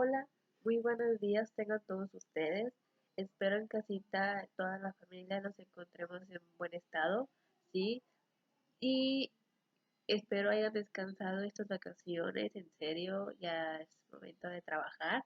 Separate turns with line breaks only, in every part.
Hola, muy buenos días tengan todos ustedes. Espero en casita toda la familia nos encontremos en buen estado, ¿sí? Y espero hayan descansado estas vacaciones, en serio, ya es momento de trabajar,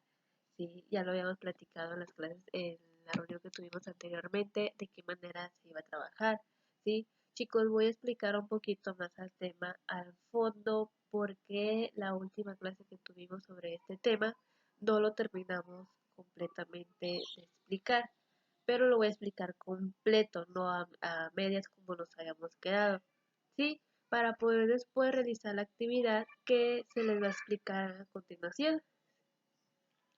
¿sí? Ya lo habíamos platicado en las clases, en la reunión que tuvimos anteriormente, de qué manera se iba a trabajar, ¿sí? Chicos, voy a explicar un poquito más al tema, al fondo, porque la última clase que tuvimos sobre este tema no lo terminamos completamente de explicar, pero lo voy a explicar completo, no a medias como nos habíamos quedado, ¿sí? Para poder después realizar la actividad que se les va a explicar a continuación.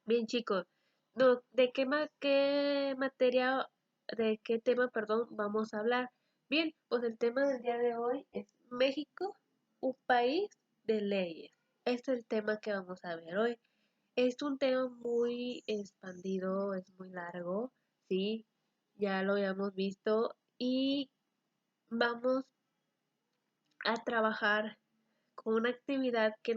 Bien, chicos, no, qué materia, de qué tema, perdón, vamos a hablar? Bien, pues el tema del día de hoy es México, un país de leyes. Este es el tema que vamos a ver hoy. Es un tema muy expandido, es muy largo, ¿sí? Ya lo habíamos visto y vamos a trabajar con una actividad que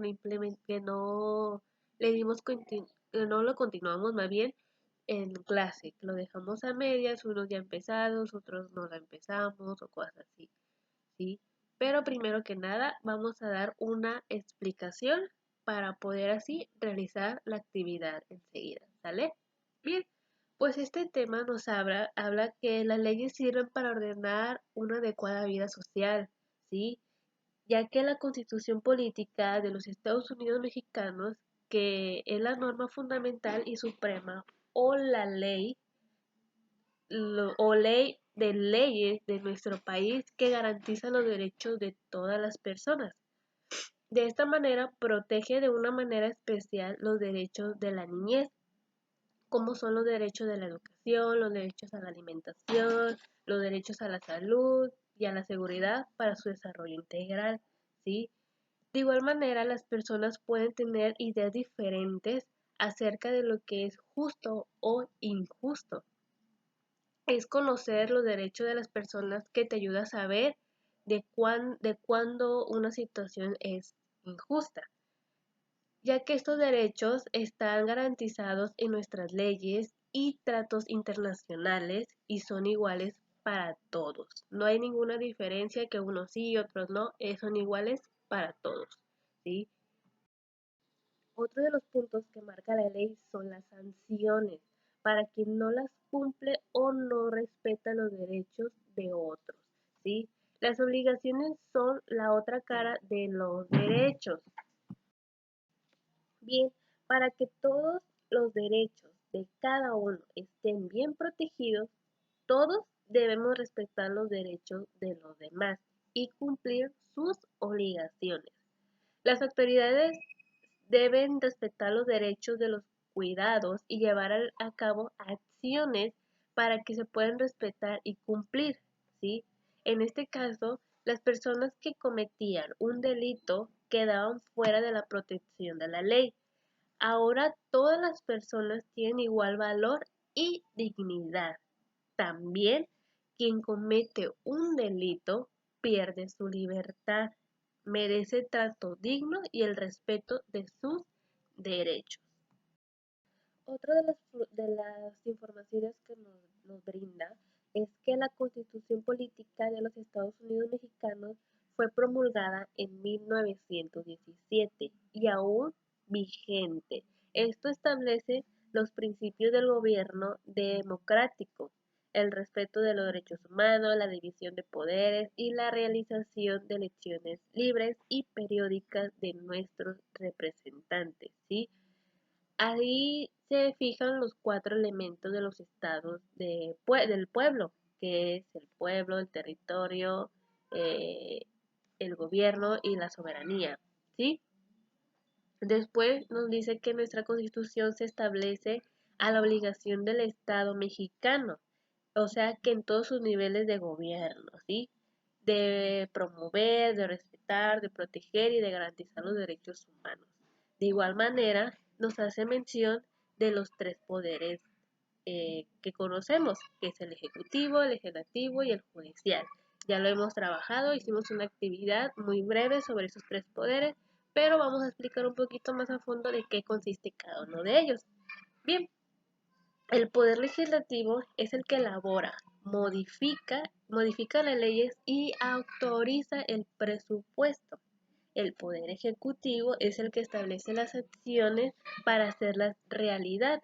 que no le dimos que no lo continuamos más bien en clase, que lo dejamos a medias, unos ya empezados, otros no la empezamos o cosas así, ¿sí? Pero primero que nada vamos a dar una explicación para poder así realizar la actividad enseguida, ¿sale? Bien, pues este tema nos habla que las leyes sirven para ordenar una adecuada vida social, ¿sí? Ya que la Constitución Política de los Estados Unidos Mexicanos, que es la norma fundamental y suprema, o la ley, o ley de leyes de nuestro país que garantiza los derechos de todas las personas. De esta manera protege de una manera especial los derechos de la niñez, como son los derechos de la educación, los derechos a la alimentación, los derechos a la salud y a la seguridad para su desarrollo integral, ¿sí? De igual manera, las personas pueden tener ideas diferentes acerca de lo que es justo o injusto. Es conocer los derechos de las personas que te ayuda a saber de cuándo una situación es injusta, ya que estos derechos están garantizados en nuestras leyes y tratos internacionales y son iguales para todos. No hay ninguna diferencia que unos sí y otros no, son iguales para todos, ¿sí? Otro de los puntos que marca la ley son las sanciones para quien no las cumple o no respeta los derechos de otros, ¿sí? Las obligaciones son la otra cara de los derechos. Bien, para que todos los derechos de cada uno estén bien protegidos, todos debemos respetar los derechos de los demás y cumplir sus obligaciones. Las autoridades deben respetar los derechos de los cuidados y llevar a cabo acciones para que se puedan respetar y cumplir, ¿sí? En este caso, las personas que cometían un delito quedaban fuera de la protección de la ley. Ahora todas las personas tienen igual valor y dignidad. También quien comete un delito pierde su libertad, merece trato digno y el respeto de sus derechos. Otra de las informaciones que nos brinda es que la Constitución Política de los Estados Unidos Mexicanos fue promulgada en 1917 y aún vigente. Esto establece los principios del gobierno democrático, el respeto de los derechos humanos, la división de poderes y la realización de elecciones libres y periódicas de nuestros representantes, ¿sí? Ahí se fijan los cuatro elementos de los estados del pueblo, que es el pueblo, el territorio, eh, el gobierno y la soberanía, ¿sí? Después nos dice que nuestra constitución se establece a la obligación del Estado mexicano, o sea que en todos sus niveles de gobierno, ¿sí? De promover, de respetar, de proteger y de garantizar los derechos humanos. De igual manera, nos hace mención de los tres poderes que conocemos, que es el ejecutivo, el legislativo y el judicial. Ya lo hemos trabajado, hicimos una actividad muy breve sobre esos tres poderes, pero vamos a explicar un poquito más a fondo de qué consiste cada uno de ellos. Bien, el poder legislativo es el que elabora, modifica las leyes y autoriza el presupuesto. El poder ejecutivo es el que establece las acciones para hacerlas realidad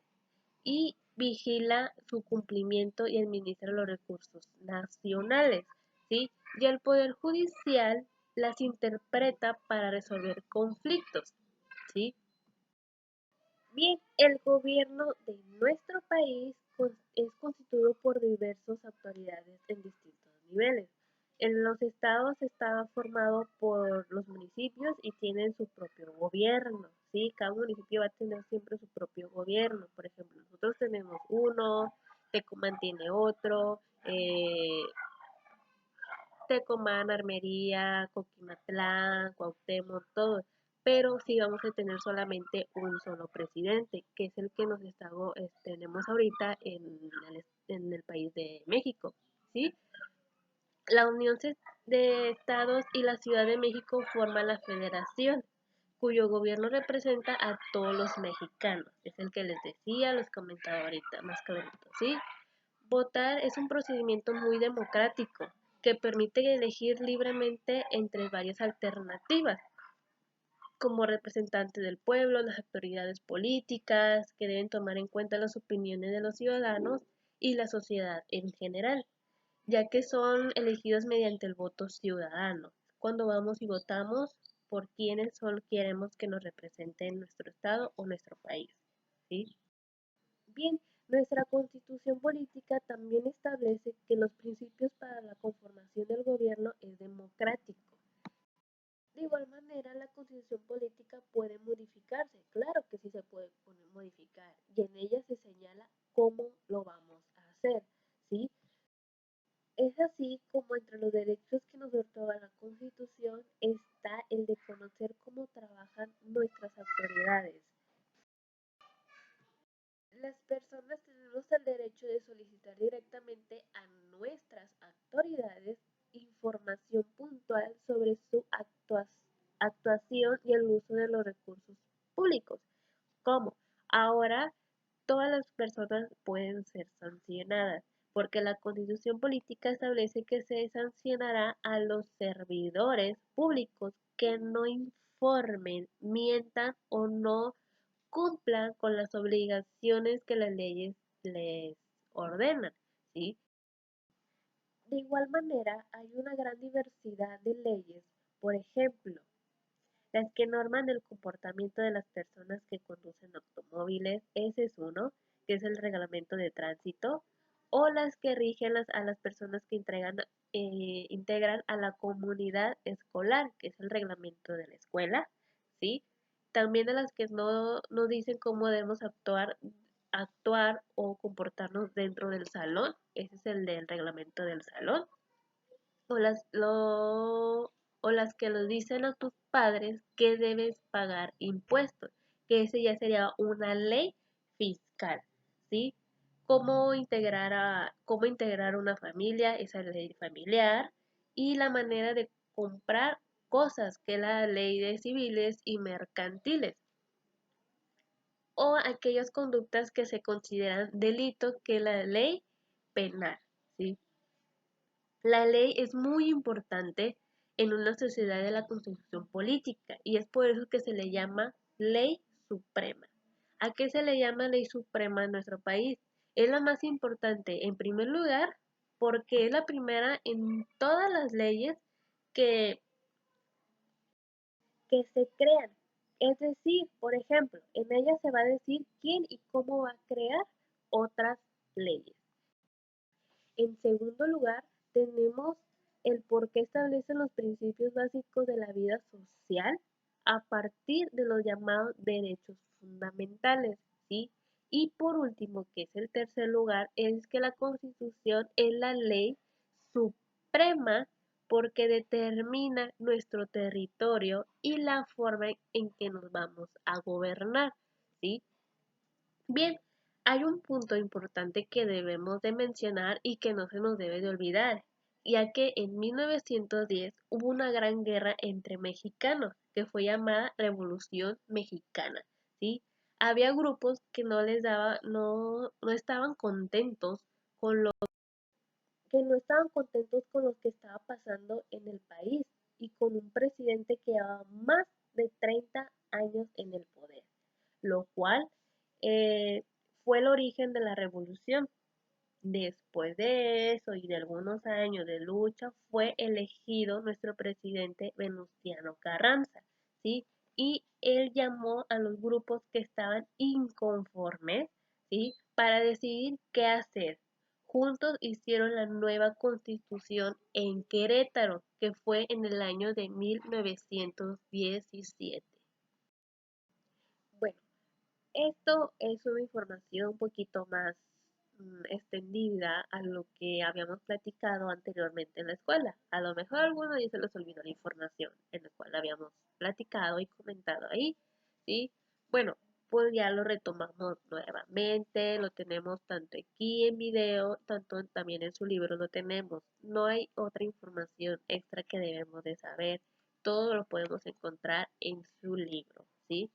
y vigila su cumplimiento y administra los recursos nacionales, ¿sí? Y el poder judicial las interpreta para resolver conflictos, ¿sí? Bien, el gobierno de nuestro país es constituido por diversas autoridades en distintos niveles. En los estados está formado por los municipios y tienen su propio gobierno, ¿sí? Cada municipio va a tener siempre su propio gobierno. Por ejemplo, nosotros tenemos uno, Tecomán tiene otro, Tecomán, Armería, Coquimatlán, Cuauhtémoc, todo. Pero sí vamos a tener solamente un solo presidente, que es el que tenemos ahorita en el país de México, ¿sí? La Unión de Estados y la Ciudad de México forman la federación, cuyo gobierno representa a todos los mexicanos. Es el que les decía, los comentaba ahorita más clarito, ¿sí? Votar es un procedimiento muy democrático que permite elegir libremente entre varias alternativas, como representante del pueblo, las autoridades políticas, que deben tomar en cuenta las opiniones de los ciudadanos y la sociedad en general, ya que son elegidos mediante el voto ciudadano. Cuando vamos y votamos por quienes solo queremos que nos representen nuestro estado o nuestro país, ¿sí? Bien, nuestra constitución política también establece que los principios para la conformación del gobierno es democrático. De igual manera, la constitución política puede modificarse, claro que sí se puede modificar, y en ella se señala cómo lo vamos a hacer, ¿sí? Es así como entre los derechos que nos otorga la Constitución está el de conocer cómo trabajan nuestras autoridades. Las personas tenemos el derecho de solicitar directamente a nuestras autoridades información puntual sobre su actuación y el uso de los recursos públicos. ¿Cómo? Ahora todas las personas pueden ser sancionadas, porque la Constitución política establece que se sancionará a los servidores públicos que no informen, mientan o no cumplan con las obligaciones que las leyes les ordenan, ¿sí? De igual manera, hay una gran diversidad de leyes, por ejemplo, las que norman el comportamiento de las personas que conducen automóviles, ese es uno, que es el reglamento de tránsito, o las que rigen a las personas que integran a la comunidad escolar, que es el reglamento de la escuela, ¿sí? También a las que no nos dicen cómo debemos actuar o comportarnos dentro del salón, ese es el del reglamento del salón o o las que nos dicen a tus padres que debes pagar impuestos, que ese ya sería una ley fiscal, ¿sí? Cómo integrar una familia, esa ley familiar, y la manera de comprar cosas, que es la ley de civiles y mercantiles, o aquellas conductas que se consideran delito, que es la ley penal, ¿sí? La ley es muy importante en una sociedad de la constitución política y es por eso que se le llama ley suprema. ¿A qué se le llama ley suprema en nuestro país? Es la más importante, en primer lugar, porque es la primera en todas las leyes que, que se crean. Es decir, por ejemplo, en ella se va a decir quién y cómo va a crear otras leyes. En segundo lugar, tenemos el por qué establecen los principios básicos de la vida social a partir de los llamados derechos fundamentales, ¿sí? Y por último, que es el tercer lugar, es que la Constitución es la ley suprema porque determina nuestro territorio y la forma en que nos vamos a gobernar, ¿sí? Bien, hay un punto importante que debemos de mencionar y que no se nos debe de olvidar, ya que en 1910 hubo una gran guerra entre mexicanos que fue llamada Revolución Mexicana, ¿sí? Había grupos que no les daba, no estaban contentos con lo que no estaban contentos con lo que estaba pasando en el país y con un presidente que llevaba más de 30 años en el poder, lo cual eh, fue el origen de la revolución. Después de eso y de algunos años de lucha, fue elegido nuestro presidente Venustiano Carranza, ¿sí? Y él llamó a los grupos que estaban inconformes, ¿sí? Para decidir qué hacer. Juntos hicieron la nueva constitución en Querétaro, que fue en el año de 1917. Bueno, esto es una información un poquito más extendida a lo que habíamos platicado anteriormente en la escuela. A lo mejor a algunos ya se les olvidó la información en la cual habíamos platicado y comentado ahí, ¿sí? Bueno, pues ya lo retomamos nuevamente, lo tenemos tanto aquí en video, tanto también en su libro lo tenemos. No hay otra información extra que debemos de saber. Todo lo podemos encontrar en su libro, ¿sí?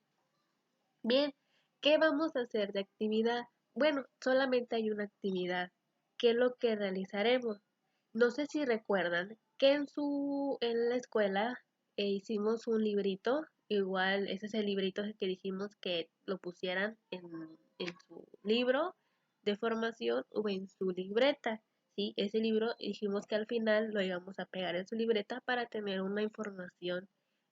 Bien, ¿qué vamos a hacer de actividad? Bueno, solamente hay una actividad. ¿Qué es lo que realizaremos? No sé si recuerdan que en la escuela hicimos un librito, igual ese es el librito que dijimos que lo pusieran en su libro de formación o en su libreta. ¿Sí? Ese libro dijimos que al final lo íbamos a pegar en su libreta para tener una información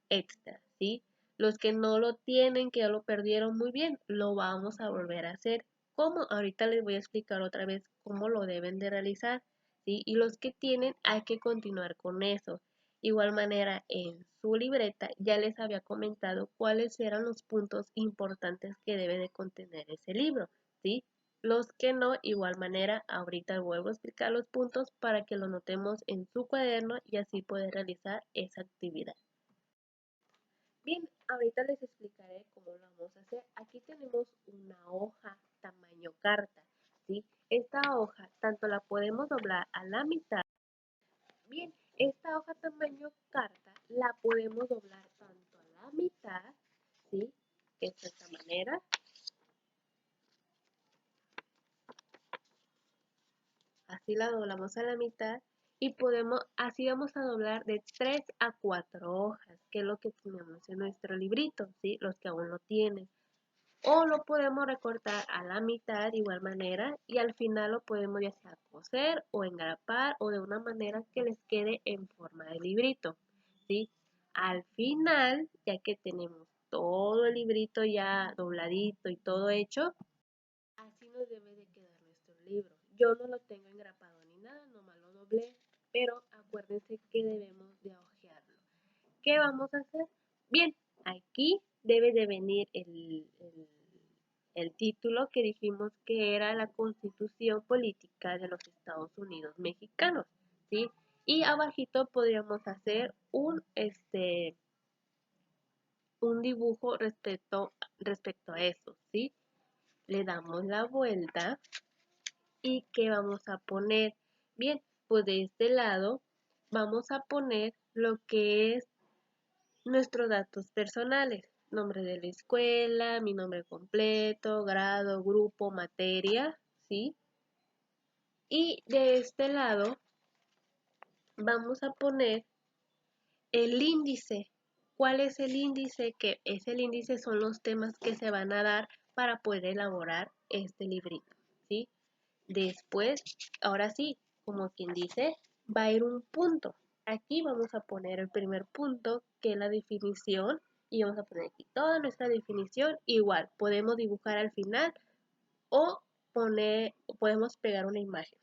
extra, ¿sí? Los que no lo tienen, que ya lo perdieron, muy bien, lo vamos a volver a hacer. ¿Cómo? Ahorita les voy a explicar otra vez cómo lo deben de realizar, ¿sí? Y los que tienen, hay que continuar con eso. Igual manera, en su libreta ya les había comentado cuáles eran los puntos importantes que debe de contener ese libro, ¿sí? Los que no, igual manera, ahorita vuelvo a explicar los puntos para que lo notemos en su cuaderno y así poder realizar esa actividad. Bien, ahorita les explicaré cómo lo vamos a hacer. Aquí tenemos una hoja tamaño carta, ¿sí? Esta hoja tanto la podemos doblar a la mitad. Bien, esta hoja tamaño carta la podemos doblar tanto a la mitad, ¿sí? De esta manera. Así la doblamos a la mitad y así vamos a doblar de 3 a 4 hojas, que es lo que tenemos en nuestro librito, ¿sí? Los que aún lo tienen. O lo podemos recortar a la mitad de igual manera y al final lo podemos ya sea coser o engrapar o de una manera que les quede en forma de librito, ¿sí? Al final, ya que tenemos todo el librito ya dobladito y todo hecho, así nos debe de quedar nuestro libro. Yo no lo tengo engrapado ni nada, nomás lo doblé, pero acuérdense que debemos de hojearlo. ¿Qué vamos a hacer? Bien, aquí debe de venir el título que dijimos que era la Constitución Política de los Estados Unidos Mexicanos, ¿sí? Y abajito podríamos hacer un dibujo respecto a eso, ¿sí? Le damos la vuelta y ¿qué vamos a poner? Bien, pues de este lado vamos a poner lo que es nuestros datos personales, nombre de la escuela, mi nombre completo, grado, grupo, materia, ¿sí? Y de este lado vamos a poner el índice. ¿Cuál es el índice? Que es el índice son los temas que se van a dar para poder elaborar este librito, ¿sí? Después, ahora sí, como quien dice, va a ir un punto. Aquí vamos a poner el primer punto, que es la definición, y vamos a poner aquí toda nuestra definición. Igual, podemos dibujar al final o podemos pegar una imagen.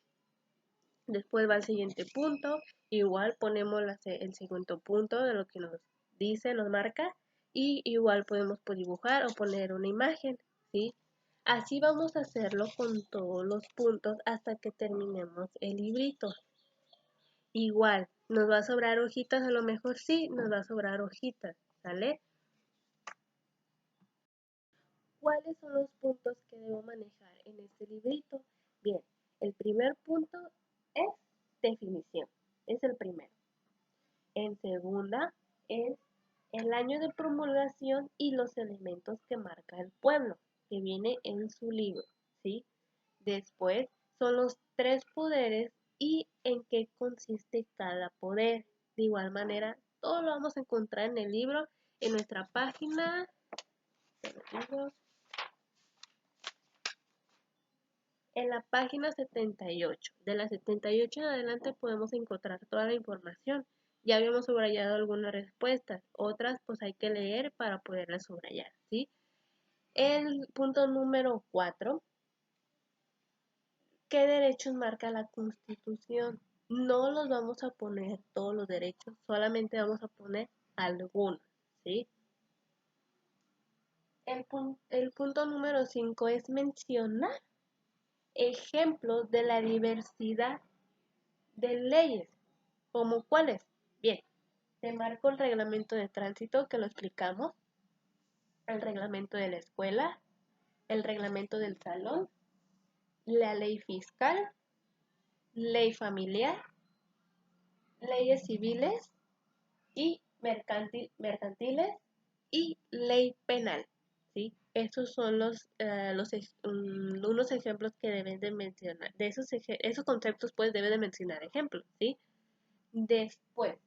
Después va el siguiente punto, igual ponemos el segundo punto de lo que nos dice, nos marca, y igual podemos dibujar o poner una imagen, ¿sí? Así vamos a hacerlo con todos los puntos hasta que terminemos el librito. Igual, ¿nos va a sobrar hojitas? A lo mejor sí, nos va a sobrar hojitas, ¿sale? ¿Cuáles son los puntos que debo manejar en este librito? Bien, el primer punto es definición, es el primero. En segunda es el año de promulgación y los elementos que marca el pueblo, que viene en su libro, ¿sí? Después son los tres poderes y en qué consiste cada poder. De igual manera, todo lo vamos a encontrar en el libro, en nuestra página, en la página 78. De la 78 en adelante podemos encontrar toda la información. Ya habíamos subrayado algunas respuestas, otras pues hay que leer para poderlas subrayar, ¿sí? El punto número 4. ¿Qué derechos marca la Constitución? No los vamos a poner todos los derechos, solamente vamos a poner algunos, ¿sí? El punto número 5 es mencionar ejemplos de la diversidad de leyes. ¿Como cuáles? Bien, te marco el reglamento de tránsito que lo explicamos, el reglamento de la escuela, el reglamento del salón, la ley fiscal, ley familiar, leyes civiles y mercantiles y ley penal, ¿sí? Estos son unos ejemplos que deben de mencionar. De esos conceptos, pues, deben de mencionar ejemplos, ¿sí? Después,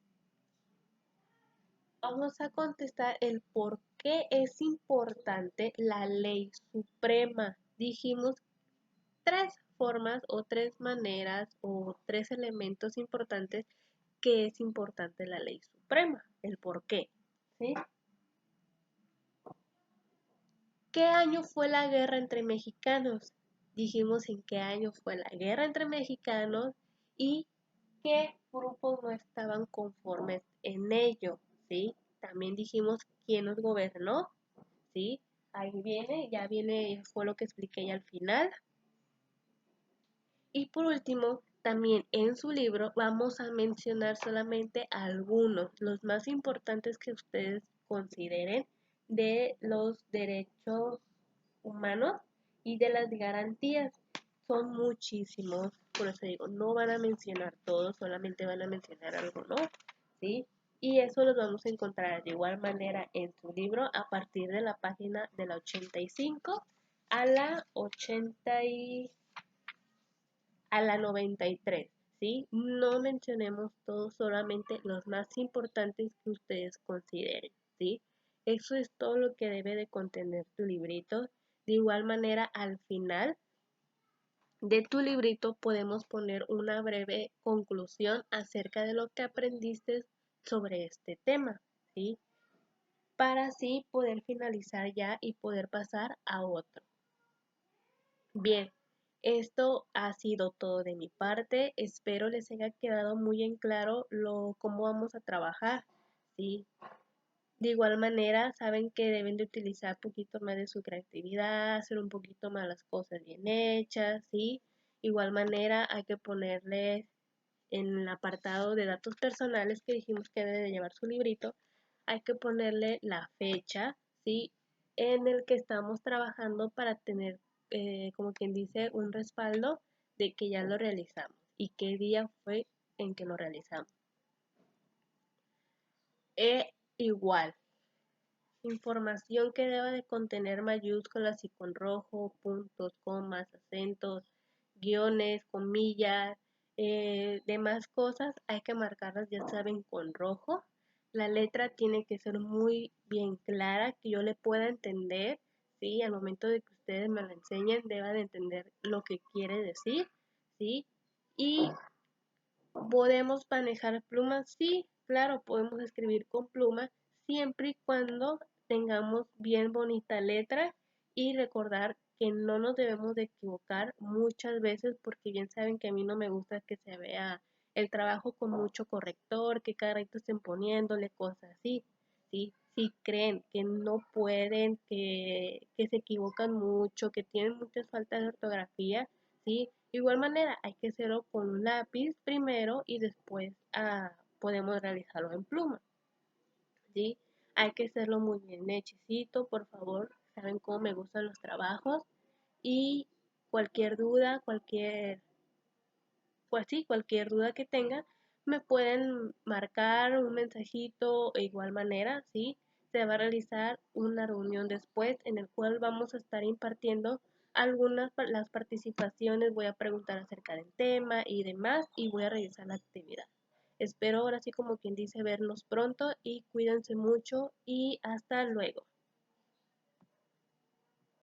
vamos a contestar el por qué es importante la ley suprema. Dijimos tres formas o tres maneras o tres elementos importantes que es importante la ley suprema. El por qué, ¿sí? ¿Qué año fue la guerra entre mexicanos? Dijimos en qué año fue la guerra entre mexicanos y qué grupos no estaban conformes en ello, ¿sí? También dijimos quién nos gobernó, ¿sí? Ahí viene, ya viene, fue lo que expliqué ya al final. Y por último, también en su libro vamos a mencionar solamente algunos, los más importantes que ustedes consideren de los derechos humanos y de las garantías. Son muchísimos, por eso digo, no van a mencionar todos, solamente van a mencionar algunos, ¿sí? Y eso los vamos a encontrar de igual manera en su libro a partir de la página de la 85 a la 80 a la 93, ¿sí? No mencionemos todos, solamente los más importantes que ustedes consideren, ¿sí? Eso es todo lo que debe de contener tu librito. De igual manera, al final de tu librito podemos poner una breve conclusión acerca de lo que aprendiste sobre este tema, ¿sí? Para así poder finalizar ya y poder pasar a otro. Bien, esto ha sido todo de mi parte. Espero les haya quedado muy en claro cómo vamos a trabajar, ¿sí? De igual manera, saben que deben de utilizar un poquito más de su creatividad, hacer un poquito más las cosas bien hechas, ¿sí? Igual manera, hay que ponerle en el apartado de datos personales que dijimos que debe de llevar su librito, hay que ponerle la fecha, ¿sí? En el que estamos trabajando para tener, como quien dice, un respaldo de que ya lo realizamos y qué día fue en que lo realizamos. Igual, información que deba de contener mayúsculas y con rojo, puntos, comas, acentos, guiones, comillas, demás cosas hay que marcarlas, ya saben, con rojo. La letra tiene que ser muy bien clara, que yo le pueda entender, ¿sí? Al momento de que ustedes me la enseñen, deba de entender lo que quiere decir, ¿sí? Y ¿podemos manejar plumas? Sí, claro, podemos escribir con pluma siempre y cuando tengamos bien bonita letra y recordar que no nos debemos de equivocar muchas veces porque bien saben que a mí no me gusta que se vea el trabajo con mucho corrector, que cada rato estén poniéndole cosas así, ¿sí? Si creen que no pueden, que se equivocan mucho, que tienen muchas faltas de ortografía, ¿sí? De igual manera, hay que hacerlo con un lápiz primero y después podemos realizarlo en pluma, ¿sí? Hay que hacerlo muy bien hechicito, por favor. Saben cómo me gustan los trabajos y cualquier duda, pues sí, cualquier duda que tengan, me pueden marcar un mensajito de igual manera, ¿sí? Se va a realizar una reunión después en el cual vamos a estar impartiendo las participaciones, voy a preguntar acerca del tema y demás y voy a realizar la actividad. Espero ahora sí como quien dice vernos pronto y cuídense mucho y hasta luego.